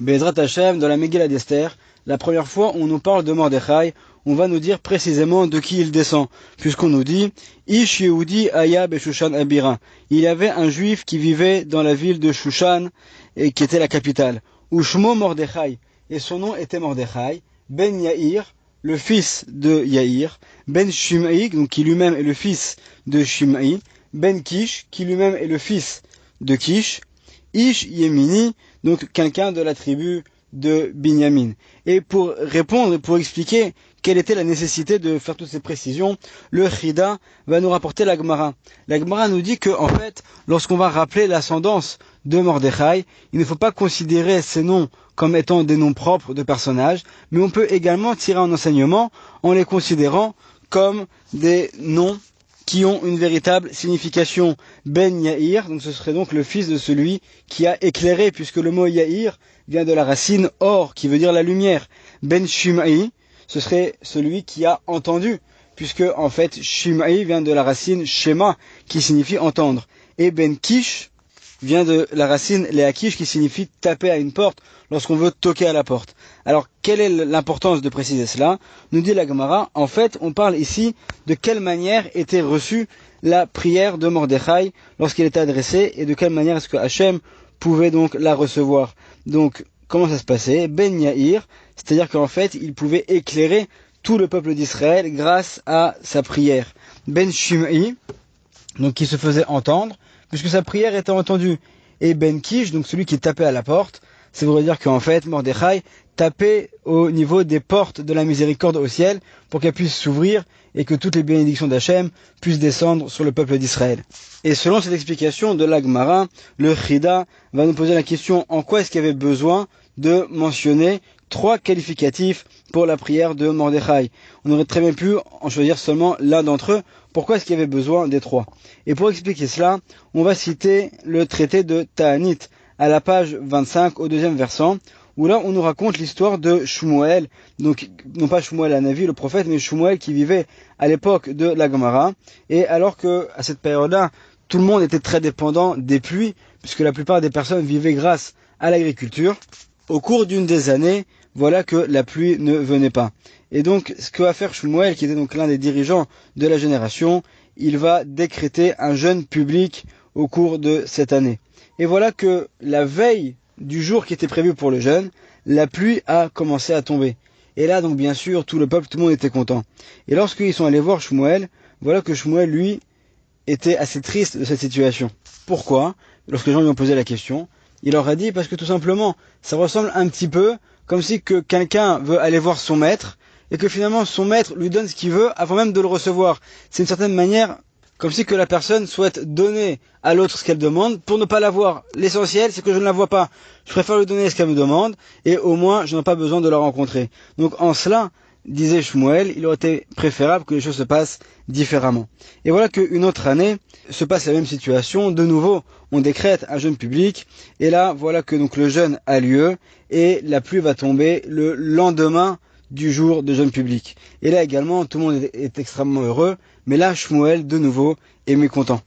Be'ezrat Hashem, dans la Megillah d'Esther, la première fois où on nous parle de Mordechai, on va nous dire précisément de qui il descend, puisqu'on nous dit Ish Yehudi Aya Beshushan Abira. Il y avait un juif qui vivait dans la ville de Shushan, et qui était la capitale. Ushmo Mordechai, et son nom était Mordechai, Ben Yair, le fils de Yair, Ben Shimei, donc qui lui-même est le fils de Shimei, Ben Kish, qui lui-même est le fils de Kish, Ish Yemini, donc quelqu'un de la tribu de Binyamin. Et pour répondre et pour expliquer quelle était la nécessité de faire toutes ces précisions, le Chida va nous rapporter la Gemara. La Gemara nous dit que, en fait, lorsqu'on va rappeler l'ascendance de Mordechai, il ne faut pas considérer ces noms comme étant des noms propres de personnages, mais on peut également tirer un enseignement en les considérant comme des noms qui ont une véritable signification. Ben Yair, donc ce serait donc le fils de celui qui a éclairé, puisque le mot Yair vient de la racine or, qui veut dire la lumière. Ben Shimei, ce serait celui qui a entendu, puisque en fait Shimei vient de la racine Shema, qui signifie entendre. Et Ben Kish vient de la racine Leakish, qui signifie taper à une porte lorsqu'on veut toquer à la porte. Alors, quelle est l'importance de préciser cela? Nous dit la Gemara, en fait, on parle ici de quelle manière était reçue la prière de Mordechai lorsqu'elle était adressée, et de quelle manière est-ce que Hachem pouvait donc la recevoir. Donc, comment ça se passait? Ben Yair, c'est-à-dire qu'en fait, il pouvait éclairer tout le peuple d'Israël grâce à sa prière. Ben Shimei, donc qui se faisait entendre, puisque sa prière était entendue. Et Ben Kish, donc celui qui tapait à la porte, ça voudrait dire qu'en fait, Mordechai tapait au niveau des portes de la miséricorde au ciel pour qu'elles puissent s'ouvrir et que toutes les bénédictions d'Hachem puissent descendre sur le peuple d'Israël. Et selon cette explication de la Gemara, le Chida va nous poser la question en quoi est-ce qu'il y avait besoin de mentionner 3 qualificatifs pour la prière de Mordechai. On aurait très bien pu en choisir seulement l'un d'entre eux. Pourquoi est-ce qu'il y avait besoin des 3? Et pour expliquer cela, on va citer le traité de Ta'anit à la page 25 au 2e versant, où là on nous raconte l'histoire de Shmuel, donc non pas Shmuel Hanavi, le prophète, mais Shmuel qui vivait à l'époque de la Gemara, et alors que à cette période-là, tout le monde était très dépendant des pluies, puisque la plupart des personnes vivaient grâce à l'agriculture. Au cours d'une des années, voilà que la pluie ne venait pas. Et donc, ce que va faire Shmuel, qui était donc l'un des dirigeants de la génération, il va décréter un jeûne public au cours de cette année. Et voilà que la veille du jour qui était prévu pour le jeûne, la pluie a commencé à tomber. Et là, donc bien sûr, tout le peuple, tout le monde était content. Et lorsqu'ils sont allés voir Shmuel, voilà que Shmuel, lui, était assez triste de cette situation. Pourquoi? Lorsque les gens lui ont posé la question, il leur a dit parce que tout simplement, ça ressemble un petit peu comme si que quelqu'un veut aller voir son maître et que finalement son maître lui donne ce qu'il veut avant même de le recevoir. C'est une certaine manière comme si que la personne souhaite donner à l'autre ce qu'elle demande pour ne pas l'avoir. L'essentiel, c'est que je ne la vois pas. Je préfère lui donner ce qu'elle me demande et au moins je n'ai pas besoin de la rencontrer. Donc en cela, disait Shmuel, il aurait été préférable que les choses se passent différemment. Et voilà qu'une autre année se passe la même situation. De nouveau, on décrète un jeûne public. Et là, voilà que donc le jeûne a lieu et la pluie va tomber le lendemain du jour de jeûne public. Et là également, tout le monde est extrêmement heureux. Mais là, Shmuel, de nouveau, est mécontent.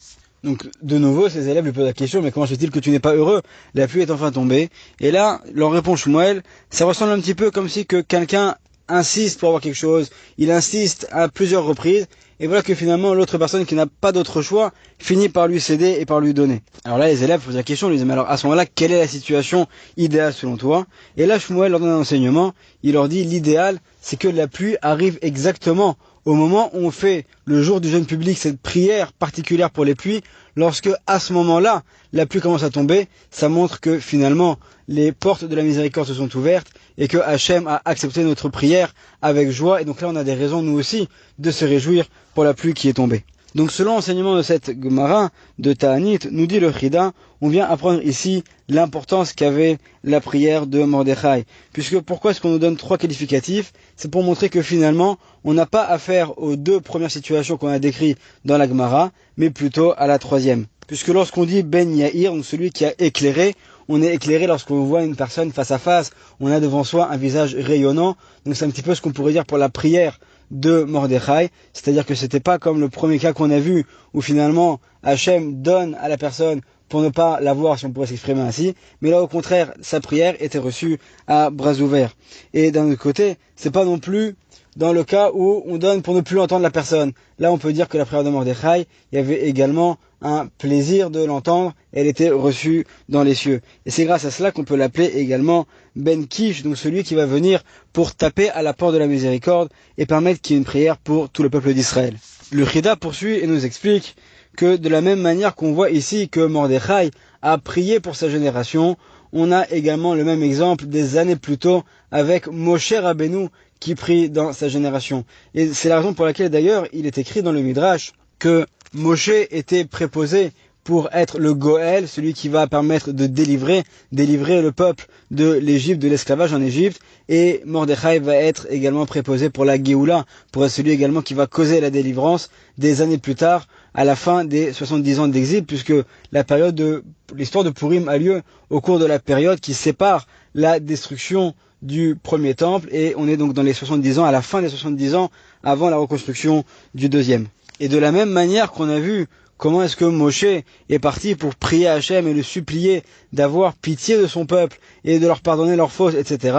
Donc, de nouveau, ses élèves lui posent la question, mais comment se fait-il que tu n'es pas heureux? La pluie est enfin tombée. Et là, leur répond Shmuel, ça ressemble un petit peu comme si que quelqu'un insiste pour avoir quelque chose, il insiste à plusieurs reprises, et voilà que finalement l'autre personne qui n'a pas d'autre choix finit par lui céder et par lui donner. Alors là les élèves posent la question, ils disent mais alors à ce moment-là quelle est la situation idéale selon toi? Et là Shmuel leur donne un enseignement, il leur dit l'idéal c'est que la pluie arrive exactement au moment où on fait le jour du jeûne public cette prière particulière pour les pluies, lorsque à ce moment-là la pluie commence à tomber, ça montre que finalement les portes de la miséricorde se sont ouvertes et que Hachem a accepté notre prière avec joie. Et donc là, on a des raisons, nous aussi, de se réjouir pour la pluie qui est tombée. Donc selon l'enseignement de cette Gemara de Ta'anit, nous dit le Chida, on vient apprendre ici l'importance qu'avait la prière de Mordechai. Puisque pourquoi est-ce qu'on nous donne 3 qualificatifs? C'est pour montrer que finalement, on n'a pas affaire aux 2 premières situations qu'on a décrites dans la Gemara, mais plutôt à la 3e. Puisque lorsqu'on dit Ben Yair, donc celui qui a éclairé, on est éclairé lorsqu'on voit une personne face à face, on a devant soi un visage rayonnant, donc c'est un petit peu ce qu'on pourrait dire pour la prière de Mordechai, c'est-à-dire que c'était pas comme le premier cas qu'on a vu, où finalement Hachem donne à la personne pour ne pas l'avoir, si on pourrait s'exprimer ainsi, mais là au contraire, sa prière était reçue à bras ouverts. Et d'un autre côté, c'est pas non plus dans le cas où on donne pour ne plus entendre la personne. Là, on peut dire que la prière de Mordechai, il y avait également un plaisir de l'entendre, elle était reçue dans les cieux. Et c'est grâce à cela qu'on peut l'appeler également Ben Kish, donc celui qui va venir pour taper à la porte de la miséricorde et permettre qu'il y ait une prière pour tout le peuple d'Israël. Le Chida poursuit et nous explique que de la même manière qu'on voit ici que Mordechai a prié pour sa génération, on a également le même exemple des années plus tôt avec Moshe Rabbeinu qui prie dans sa génération. Et c'est la raison pour laquelle d'ailleurs il est écrit dans le Midrash que Moshe était préposé pour être le Goël, celui qui va permettre de délivrer le peuple de l'Égypte, de l'esclavage en Égypte, et Mordechai va être également préposé pour la Géoula, pour être celui également qui va causer la délivrance des années plus tard, à la fin des 70 ans d'exil, puisque l'histoire de Purim a lieu au cours de la période qui sépare la destruction du premier temple, et on est donc dans les 70 ans, à la fin des 70 ans, avant la reconstruction du deuxième. Et de la même manière qu'on a vu comment est-ce que Moshe est parti pour prier à Hachem et le supplier d'avoir pitié de son peuple et de leur pardonner leurs fautes, etc.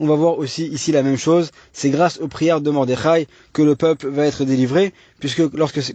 On va voir aussi ici la même chose. C'est grâce aux prières de Mordechai que le peuple va être délivré, puisque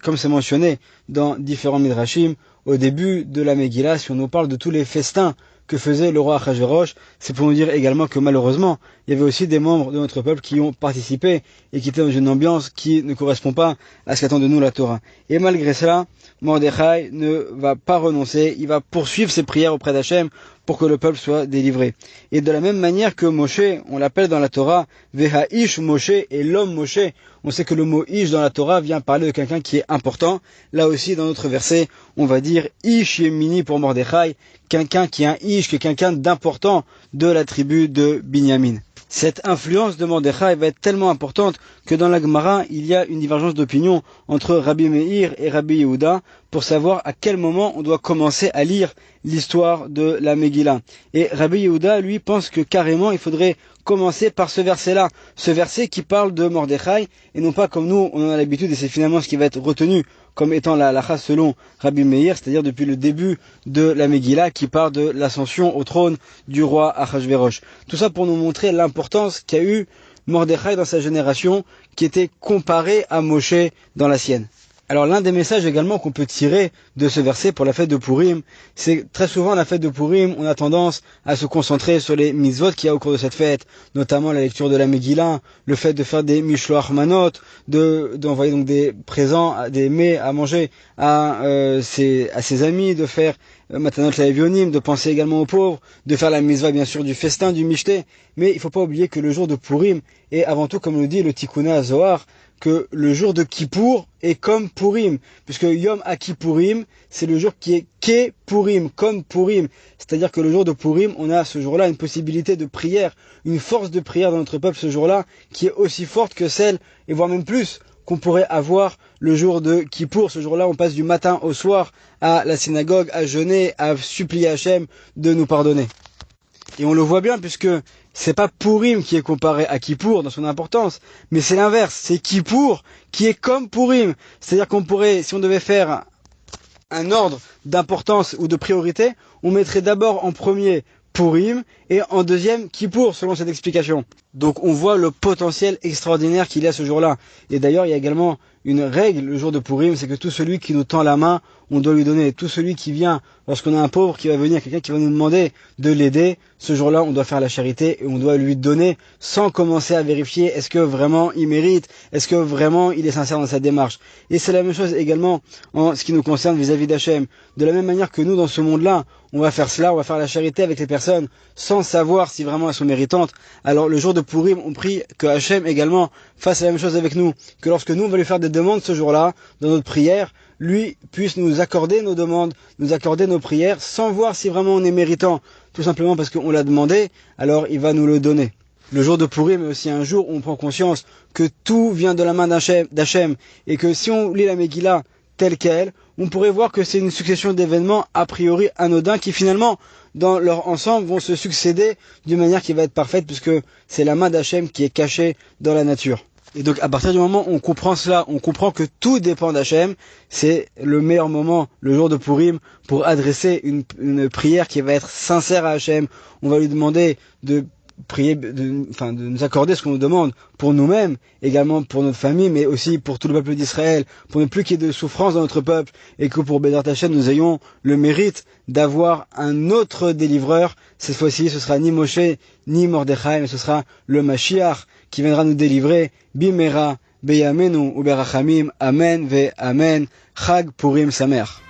comme c'est mentionné dans différents midrashim, au début de la Megillah, si on nous parle de tous les festins que faisait le roi Achashverosh, c'est pour nous dire également que malheureusement, il y avait aussi des membres de notre peuple qui ont participé et qui étaient dans une ambiance qui ne correspond pas à ce qu'attend de nous la Torah. Et malgré cela, Mordechai ne va pas renoncer, il va poursuivre ses prières auprès d'Hachem pour que le peuple soit délivré. Et de la même manière que Moshe, on l'appelle dans la Torah Veha'ish Moshe, et l'homme Moshe, on sait que le mot Ish dans la Torah vient parler de quelqu'un qui est important. Là aussi, dans notre verset, on va dire Ish Yemini pour Mordechai, quelqu'un qui est un Ish, qui est quelqu'un d'important de la tribu de Binyamin. Cette influence de Mordechai va être tellement importante que dans la Gemara, il y a une divergence d'opinion entre Rabbi Meir et Rabbi Yehuda pour savoir à quel moment on doit commencer à lire l'histoire de la Megillah. Et Rabbi Yehuda, lui, pense que carrément il faudrait commencer par ce verset-là, ce verset qui parle de Mordechai, et non pas comme nous, on en a l'habitude, et c'est finalement ce qui va être retenu comme étant la halakha selon Rabbi Meir, c'est-à-dire depuis le début de la Megillah qui parle de l'ascension au trône du roi Achashverosh. Tout ça pour nous montrer l'importance qu'a eu Mordechai dans sa génération, qui était comparé à Moshe dans la sienne. Alors l'un des messages également qu'on peut tirer de ce verset pour la fête de Purim, c'est très souvent la fête de Purim, on a tendance à se concentrer sur les mitzvot qu'il y a au cours de cette fête, notamment la lecture de la Megillah, le fait de faire des mishloach manot, d'envoyer donc des présents, des mets à manger à ses amis, de faire matanot laevionim, de penser également aux pauvres, de faire la mitzvah bien sûr du festin, du mishté, mais il ne faut pas oublier que le jour de Purim est avant tout, comme le dit le Tikkun Zohar, que le jour de Kippour est comme Purim, puisque Yom HaKippurim, c'est le jour qui est Ke Purim, comme Purim. C'est-à-dire que le jour de Purim, on a ce jour-là une possibilité de prière, une force de prière dans notre peuple ce jour-là, qui est aussi forte que celle, et voire même plus, qu'on pourrait avoir le jour de Kippour. Ce jour-là, on passe du matin au soir à la synagogue, à jeûner, à supplier Hachem de nous pardonner. Et on le voit bien puisque c'est pas Purim qui est comparé à Kippour dans son importance, mais c'est l'inverse, c'est Kippour qui est comme Purim. C'est-à-dire qu'on pourrait, si on devait faire un ordre d'importance ou de priorité, on mettrait d'abord en premier Purim et en deuxième Kippour selon cette explication. Donc on voit le potentiel extraordinaire qu'il y a ce jour-là. Et d'ailleurs il y a également une règle le jour de Purim, c'est que tout celui qui nous tend la main, on doit lui donner. Tout celui qui vient, lorsqu'on a un pauvre qui va venir, quelqu'un qui va nous demander de l'aider, ce jour-là on doit faire la charité et on doit lui donner sans commencer à vérifier est-ce que vraiment il mérite, est-ce que vraiment il est sincère dans sa démarche. Et c'est la même chose également en ce qui nous concerne vis-à-vis d'Hachem. De la même manière que nous dans ce monde-là, on va faire cela, on va faire la charité avec les personnes sans savoir si vraiment elles sont méritantes. Alors le jour de Purim, on prie que Hachem également fasse la même chose avec nous, que lorsque nous on va lui faire des demandes ce jour-là, dans notre prière, lui puisse nous accorder nos demandes, nous accorder nos prières, sans voir si vraiment on est méritant, tout simplement parce qu'on l'a demandé, alors il va nous le donner. Le jour de Purim est aussi un jour où on prend conscience que tout vient de la main d'Hachem, et que si on lit la Megillah telle qu'elle, on pourrait voir que c'est une succession d'événements a priori anodins qui finalement, dans leur ensemble, vont se succéder d'une manière qui va être parfaite puisque c'est la main d'Hachem qui est cachée dans la nature. Et donc, à partir du moment où on comprend cela, on comprend que tout dépend d'Hachem, c'est le meilleur moment, le jour de Purim, pour adresser une prière qui va être sincère à Hachem. On va lui demander de prier, de nous accorder ce qu'on nous demande pour nous-mêmes, également pour notre famille, mais aussi pour tout le peuple d'Israël, pour ne plus qu'il y ait de souffrance dans notre peuple, et que pour Bézat Hachem, nous ayons le mérite d'avoir un autre délivreur. Cette fois-ci, ce sera ni Moshe, ni Mordechai, mais ce sera le Mashiach, qui viendra nous délivrer. Bimera, Beyamenu, Uberachamim, Amen, Ve Amen, Chag Purim Samer.